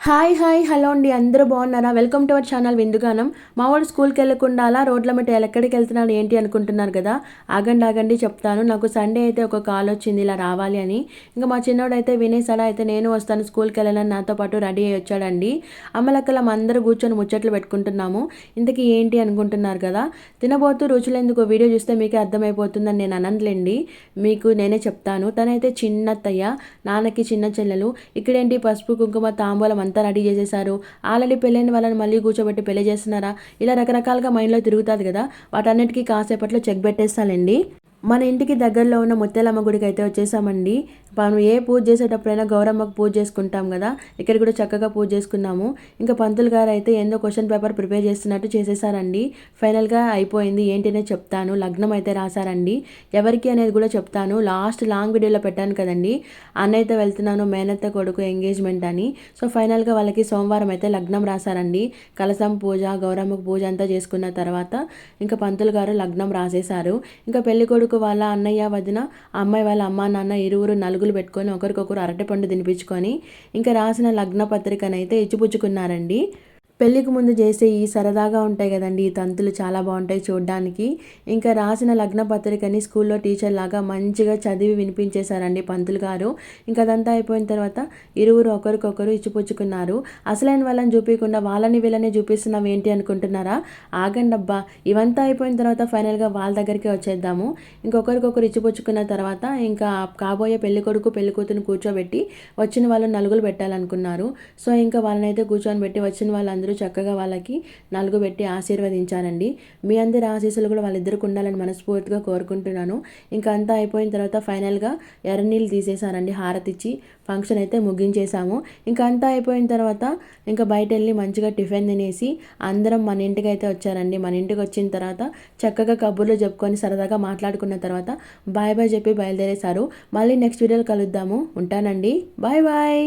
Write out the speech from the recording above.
Hi hi hello అండి, అందరూ బాగున్నారా? Welcome to our channel Vindugaanam. మా వాడు స్కూల్కి వెళ్ళకుండా అలా రోడ్ల మీద ఎక్కడికి వెళ్తున్నాడు ఏంటి అనుకుంటున్నారు కదా. ఆగండి చెప్తాను. నాకు సండే అయితే ఒక కాల్ వచ్చింది ఇలా రావాలి అని. ఇంకా మా చిన్నోడు అయితే వినేసాడా, అయితే నేను వస్తాను స్కూల్కి వెళ్ళాలని నాతో పాటు రెడీ అయ్యి వచ్చాడండి. అమ్మలక్కలం అందరూ కూర్చొని ముచ్చట్లు పెట్టుకుంటున్నాము. ఇంతకీ ఏంటి అనుకుంటున్నారు కదా. తినబోతూ రుచులెందుకు వీడియో చూస్తే మీకే అర్థమైపోతుందని నేను అనట్లేండి, మీకు నేనే చెప్తాను. తనైతే చిన్నత్తయ్య, నాన్నకి చిన్న చెల్లెలు. ఇక్కడేంటి పసుపు కుంకుమ తాంబూలం అంతా రెడీ చేసేసారు. ఆల్రెడీ పెళ్ళైన వాళ్ళని మళ్ళీ కూర్చోబెట్టి పెళ్లి చేస్తున్నారా, ఇలా రకరకాలుగా మైండ్లో తిరుగుతుంది కదా. వాటన్నిటికీ కాసేపట్లో చెక్ పెట్టేస్తానండి. మన ఇంటికి దగ్గరలో ఉన్న ముత్యాలమ్మ గుడికి అయితే వచ్చేసామండి. మనం ఏ పూజ చేసేటప్పుడైనా గౌరమ్మకు పూజ చేసుకుంటాం కదా, ఇక్కడ కూడా చక్కగా పూజ చేసుకున్నాము. ఇంకా పంతులు గారు అయితే ఏందో క్వశ్చన్ పేపర్ ప్రిపేర్ చేస్తున్నట్టు చేసేసారండి. ఫైనల్గా అయిపోయింది. ఏంటనే చెప్తాను. లగ్నం అయితే రాశారండి. ఎవరికి అనేది కూడా చెప్తాను. లాంగ్ వీడియోలో పెట్టాను కదండి, అన్నయ్యతో వెళ్తున్నాను మేనత్త కొడుకు ఎంగేజ్మెంట్ అని. సో ఫైనల్గా వాళ్ళకి సోమవారం అయితే లగ్నం రాశారండి. కలసం పూజ, గౌరమ్మకు పూజ అంతా చేసుకున్న తర్వాత ఇంకా పంతులు గారు లగ్నం రాసేశారు. ఇంకా పెళ్లి కొడుకు వాళ్ళ అన్నయ్య వదిన, అమ్మాయి వాళ్ళ అమ్మ నాన్న ఇరువురు నలుగులు పెట్టుకొని ఒకరికొకరు అరటిపండు తినిపించుకొని ఇంకా రాసిన లగ్న పత్రికనైతే ఇచ్చిపుచ్చుకున్నారండి. పెళ్ళికి ముందు చేసే ఈ సరదాగా ఉంటాయి కదండి, ఈ తంతులు చాలా బాగుంటాయి చూడడానికి. ఇంకా రాసిన లగ్న పత్రికని స్కూల్లో టీచర్ లాగా మంచిగా చదివి వినిపించేశారండి పంతులు గారు. ఇంకా అదంతా అయిపోయిన తర్వాత ఇరువురు ఒకరికొకరు ఇచ్చిపుచ్చుకున్నారు. అసలైన వాళ్ళని చూపించకుండా వాళ్ళని వీళ్ళని చూపిస్తున్నాం ఏంటి అనుకుంటున్నారా? ఆగండబ్బా. ఇవంతా అయిపోయిన తర్వాత ఫైనల్గా వాళ్ళ దగ్గరికి వచ్చేద్దాము. ఇంకొకరికొకరు ఇచ్చిపుచ్చుకున్న తర్వాత ఇంకా కాబోయే పెళ్లి కొడుకు పెళ్లి కూతురు కూర్చోబెట్టి వచ్చిన వాళ్ళు నలుగులు పెట్టాలనుకున్నారు. సో ఇంకా వాళ్ళనైతే కూర్చొని పెట్టి వచ్చిన వాళ్ళందరూ చక్కగా వాళ్ళకి నలుగు పెట్టి ఆశీర్వదించారండి. మీ అందరి ఆశీస్సులు కూడా వాళ్ళిద్దరికి ఉండాలని మనస్ఫూర్తిగా కోరుకుంటున్నాను. ఇంకా అంతా అయిపోయిన తర్వాత ఫైనల్గా ఎర్రనీళ్ళు తీసేశారండి. హారతిచ్చి ఫంక్షన్ అయితే ముగించేశాము. ఇంకా అంతా అయిపోయిన తర్వాత ఇంకా బయట వెళ్ళి మంచిగా టిఫిన్ తినేసి అందరం మన ఇంటికి అయితే వచ్చారండి. మన ఇంటికి వచ్చిన తర్వాత చక్కగా కబుర్లు చెప్పుకొని సరదాగా మాట్లాడుకున్న తర్వాత బాయ్ బాయ్ చెప్పి బయలుదేరేశారు. మళ్ళీ నెక్స్ట్ వీడియోలో కలుద్దాము. ఉంటానండి. Bye bye.